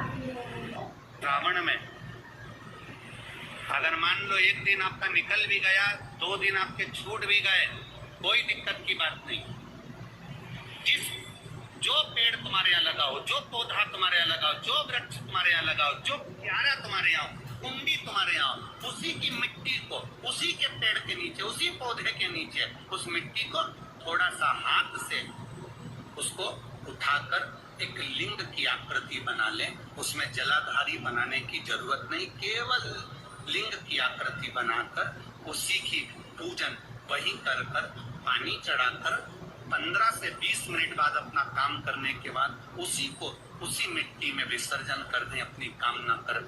श्रावण में अगर मान लो एक दिन आपका निकल भी गया, 2 दिन आपके छूट भी गए, कोई दिक्कत की बात नहीं। जो पेड़ तुम्हारे यहाँ लगाओ, जो पौधा तुम्हारे यहाँ लगाओ, जो वृक्ष तुम्हारे यहाँ लगाओ, जो प्यारा तुम्हारे यहाँ, कुंडी तुम्हारे यहाँ, उसी की मिट्टी को, उसी के पेड़ के नीचे, उसी पौधे के नीचे उस मिट्टी को थोड़ा सा हाथ से उसको उठाकर एक लिंग की आकृति बना ले। उसमें जलाधारी बनाने की जरूरत नहीं, केवल लिंग की आकृति बनाकर उसी की पूजन वही कर पानी चढ़ाकर 15 से 20 मिनट बाद अपना काम करने के बाद उसी को उसी मिट्टी में विसर्जन कर दें अपनी कामना कर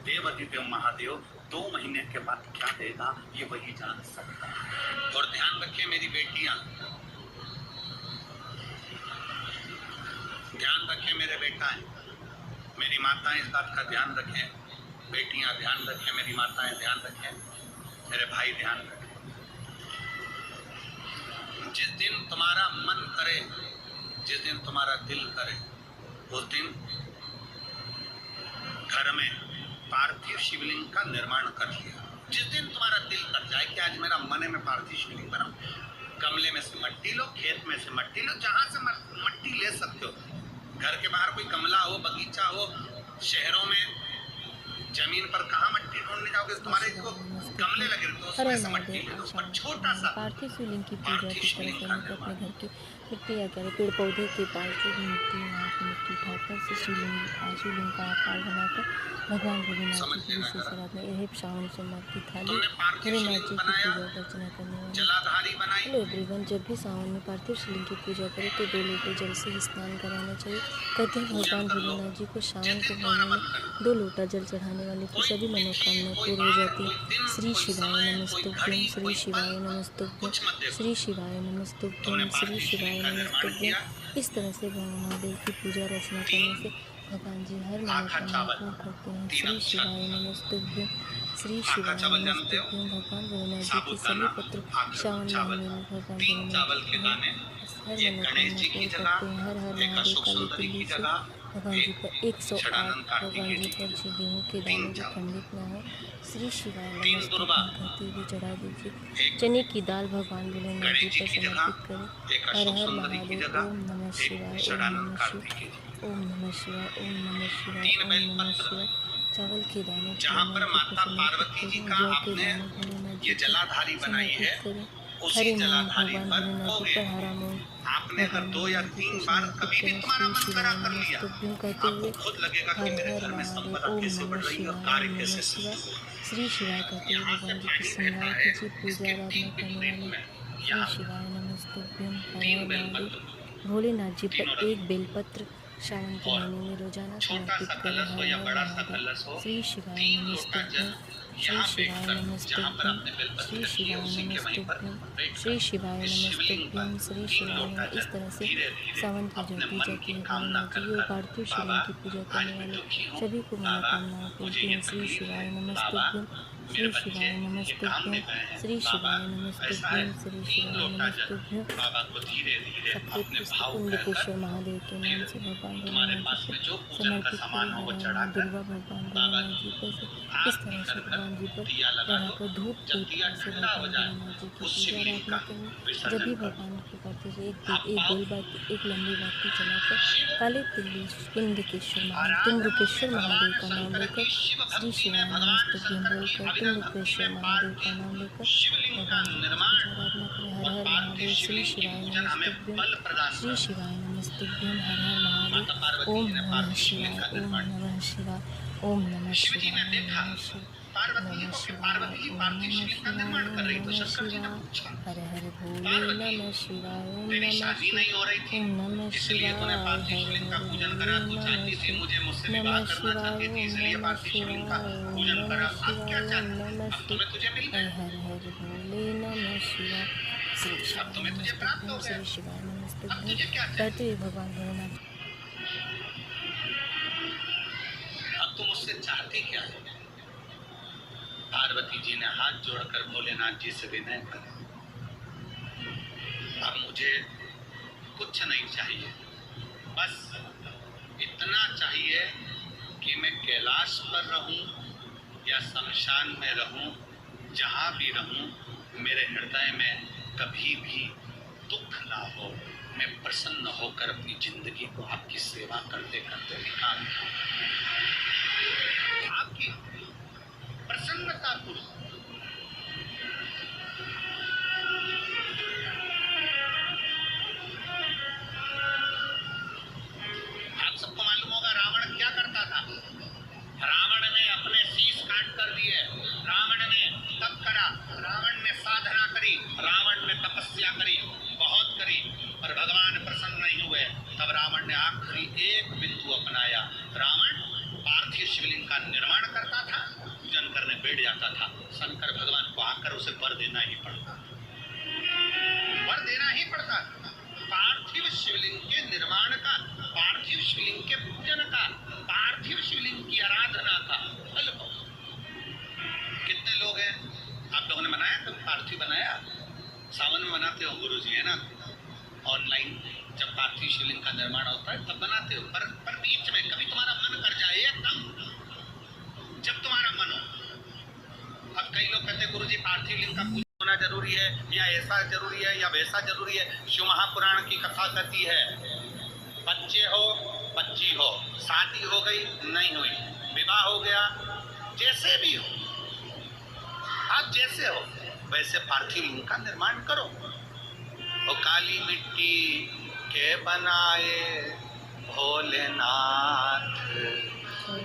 देव महादेव 2 महीने के बाद क्या देगा ये वही जान सकता है। और ध्यान रखें मेरी बेटियां, ध्यान रखें मेरे बेटाएं, मेरी माताएं इस बात का ध्यान रखें, बेटियां ध्यान रखें, मेरी माताएं ध्यान रखें, मेरे भाई ध्यान रखें। जिस दिन तुम्हारा मन करे, जिस दिन तुम्हारा दिल करे, उस दिन घर में पार्थिव शिवलिंग का निर्माण कर लिया। जिस दिन तुम्हारा दिल कर जाए कि आज मेरा मन है मैं पार्थिव शिवलिंग बनाऊं, गमले में से मट्टी लो, खेत में से मट्टी लो, जहां से मट्टी ले सकते हो। घर के बाहर कोई गमला हो, बगीचा हो, शहरों में जमीन पर कहाँ मट्टी ढूंढने जाओगे, तुम्हारे को गमले लगे तो उसमें से मट्टी ले लो, पर छोटा सा पार्थिव शिवलिंग की पूजा की तरह करने को अपने घर की मिट्टी या करें पेड़ पौधे के पास जो भी मिट्टी वहाँ की मिट्टी उठाकर से शिवलिंग का आकार बनाकर भगवान भोलेनाथ की विशेष आराधना यह सावन सोमवार की थाली भोलेनाथ जी की पूजा अर्चना करने वाले। हेलो एवरीवन, जब भी सावन में पार्थिव शिवलिंग की पूजा करें तो 2 लोटे जल से स्नान कराना चाहिए। कहते हैं भगवान भोलेनाथ जी को सावन के महीने में 2 लोटा जल चढ़ाने वाले की सभी मनोकामनाएं पूर्ण हो जाती है। श्री शिवाय नमस्तुभ्यं, श्री शिवाय नमस्तुभ्यं, श्री शिवाय नमस्तुभ्यं, श्री शिवाय नमस्तुभ्यं। इस तरह से महादेव की पूजा अर्चना करने से भगवान जी हर मनोकामना पूर्ण करते हैं। श्री शिवाय नमस्तुभ्यं, श्री शिवाय नमस्तुभ्यं। भगवान भोलेनाथ जी के सभी पत्र सावन महीने में भगवान भोलेनाथ हर मनोकामना पूर्ण करते हैं। हर हर महादेव काली पिल्ली से भगवान जी पर 108 भगवान जी पर जो गेहूँ के दाने जो खंडित न हो, श्री शिवाय नमस्तुभ्यं कहते हुए चढ़ा दीजिए। चने की दाल भगवान भोलेनाथ जी पर समर्पित करें। हर हर महादेव, ओम नमः शिवाय, ओम नमः शिवाय, ओम नमः शिवाय, ओम नमः शिवाय, ओम नमः शिवाय। चावल के दाने जहाँ पर माता पार्वती जी का आपने ये जलाधारी बनाई है, उसी जलाधारी पर आपने अगर 2 या 3 बार कभी भी तुम्हारा मन करा कर लिया, आपको खुद लगेगा कि मेरे घर में संपदा कैसे बढ़ रही है, कार्य कैसे सिद्ध हो। श्री शिवाय कहते हुए भगवान जी की श्रृंगार कीजिए, पूजा आराधना करने वाले श्री शिवाय नमस्तुभ्यं। हर महादेव भोलेनाथ जी पर 1 बेलपत्र सावन के महीने में रोजाना समर्पित करें। हर महादेव, श्री शिवाय नमस्तुभ्यं, श्री शिवाय नमस्तुभ्यं, श्री शिवाय नमस्तुभ्यं, श्री शिवाय नमस्तुभ्यं, श्री शिवाय। इस तरह से सावन की जो पूजा की है भोलेनाथ जी और पार्थिव शिवलिंग की पूजा करने वाले सभी को मनोकामनाएं पूर्ति हैं। श्री शिवाय नमस्तुभ्यं, श्री शिवाय नमस्तुभ्यं, श्री शिवाय नमस्तुभ्यं, श्री शिवाय नमस्तुभ्यं। कुंडकेश्वर महादेव के नाम से भगवान भोलेनाथ जी को समर्पित करें। दुर्गा भगवान भोलेनाथ जी को इस तरह से भगवान जी पर चढ़ाकर धूप दीप से भगवान भोलेनाथ जी की पूजा आराधना करें। जब भी भगवान की करते थे एक लंबी बाती चलाकर काले तिल्ली कुंडकेश्वर महादेव का नाम लेकर श्री शिवाय नमस्तुभ्यं बोलकर कुंडकेश्वर महादेव का नाम लेकर भगवान जी की पूजा आराधना करें। हर हर महादेव, श्री शिवाय नमस्तुभ्यं, श्री शिवाय नमस्तुभ्यं। हर हर महादेव, ओम नमः शिवाय, ओम नमः शिवाय, ओम नमः शिवाय, ओम नमः शिवाय, नमः शिवाय, ओम नमः शिवाय, ओम नमः शिवाय। हर हर भोले नमः शिवाय, ओम नमः शिवाय, ओम नमः शिवाय। हर हर भोले नमः शिवाय, नमः शिवाय, ओम नमः शिवाय, ओम नमः शिवाय, ओम नमः शिवाय। हर हर भोले नमः शिवाय, श्री शिवाय नमस्तुभ्यं, श्री शिवाय नमस्तुभ्यं कहते हुए भगवान भोलेनाथ। अब तुम उससे चाहती क्या है? पार्वती जी ने हाथ जोड़कर भोलेनाथ जी से विनय करा, अब मुझे कुछ नहीं चाहिए, बस इतना चाहिए कि पर रहूं या शमशान में रहूं, जहां भी रहूं, मेरे हृदय में कभी भी दुख ना हो। मैं प्रसन्न होकर अपनी जिंदगी को आपकी सेवा करते करते निकाल दूं। आपकी प्रसन्नता को आप सबको मालूम होगा रावण क्या करता था। रावण ने अपने शीश काट कर दिए, रावण ने तप करा, रावण ने साधना करी, रावण ने तपस्या करी, बहुत करी, पर भगवान प्रसन्न नहीं हुए। तब रावण ने आखिरी एक बिंदु अपनाया। रावण पार्थिव शिवलिंग का निर्माण करता था, पूजन करने बैठ जाता था। शंकर भगवान को आकर उसे वर देना ही पड़ता, वर देना ही पड़ता। पार्थिव शिवलिंग के निर्माण का, पार्थिव शिवलिंग के पूजन का, पार्थिव शिवलिंग की आराधना का फल हो। कितने लोग हैं आप लोगों ने बनाया, कभी पार्थिव बनाया? सावन में बनाते हो गुरु जी, है ना? ऑनलाइन जब पार्थिव शिवलिंग का निर्माण होता है तब बनाते हो, पर बीच में कभी तुम्हारा मन कर जाए एकदम, जब तुम्हारा मन हो। अब कई लोग कहते हैं गुरु जी पार्थिव लिंग का पूजन होना जरूरी है, या ऐसा जरूरी है, या वैसा जरूरी है। शिव महापुराण की कथा कहती है बच्चे हो, बच्ची हो, शादी हो गई नहीं हुई, विवाह हो गया, जैसे भी हो, आप जैसे हो वैसे पार्थिव लिंग का निर्माण करो। वो काली मिट्टी के बनाए भोलेनाथ,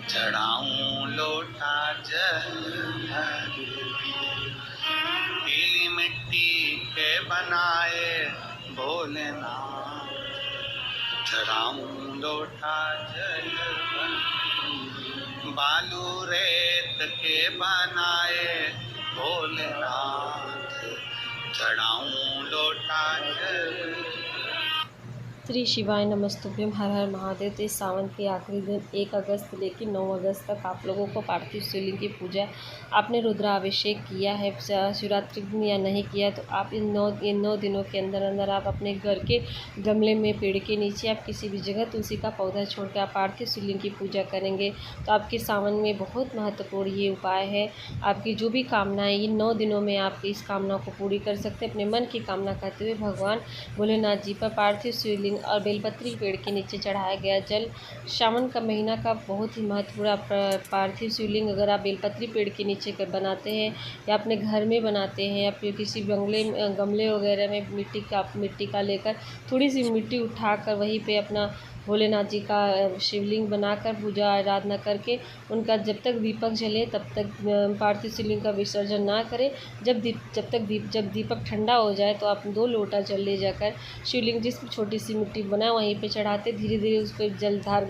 चढ़ाऊं लोटा जल भर। पीली मिट्टी के बनाए भोलेनाथ, चढ़ाऊं लोटा जल भर। बालू रेत के बनाए भोलेनाथ, चढ़ाऊं लोटा जल। श्री शिवाय नमस्तुभ्यम, हर हर महादेव। तो इस सावन के आखिरी दिन 1 अगस्त से लेकर 9 अगस्त तक आप लोगों को पार्थिव शिवलिंग की पूजा, आपने रुद्राभिषेक किया है शिवरात्रि दिन या नहीं किया, तो आप इन 9 दिनों के अंदर अंदर आप अपने घर के गमले में, पेड़ के नीचे, आप किसी भी जगह तुलसी का पौधा छोड़ कर आप पार्थिव शिवलिंग की पूजा करेंगे तो आपके सावन में बहुत महत्वपूर्ण ये उपाय है। आपकी जो भी कामनाएँ इन 9 दिनों में आप इस कामना को पूरी कर सकते हैं। अपने मन की कामना करते हुए भगवान भोलेनाथ जी पर पार्थिव शिवलिंग और बेलपत्री पेड़ के नीचे चढ़ाया गया जल, सावन का महीना का बहुत ही महत्वपूर्ण पार्थिव शिवलिंग अगर आप बेलपत्री पेड़ के नीचे बनाते हैं या अपने घर में बनाते हैं या फिर किसी गमले वगैरह में मिट्टी का लेकर थोड़ी सी मिट्टी उठाकर वहीं पे अपना भोलेनाथ जी का शिवलिंग बनाकर पूजा आराधना करके उनका जब तक दीपक जले तब तक पार्थिव शिवलिंग का विसर्जन ना करें। जब दीपक ठंडा हो जाए तो आप 2 लोटा जल ले जाकर शिवलिंग जिस छोटी सी मिट्टी बनाए वहीं पे चढ़ाते, धीरे धीरे उस पर जल धार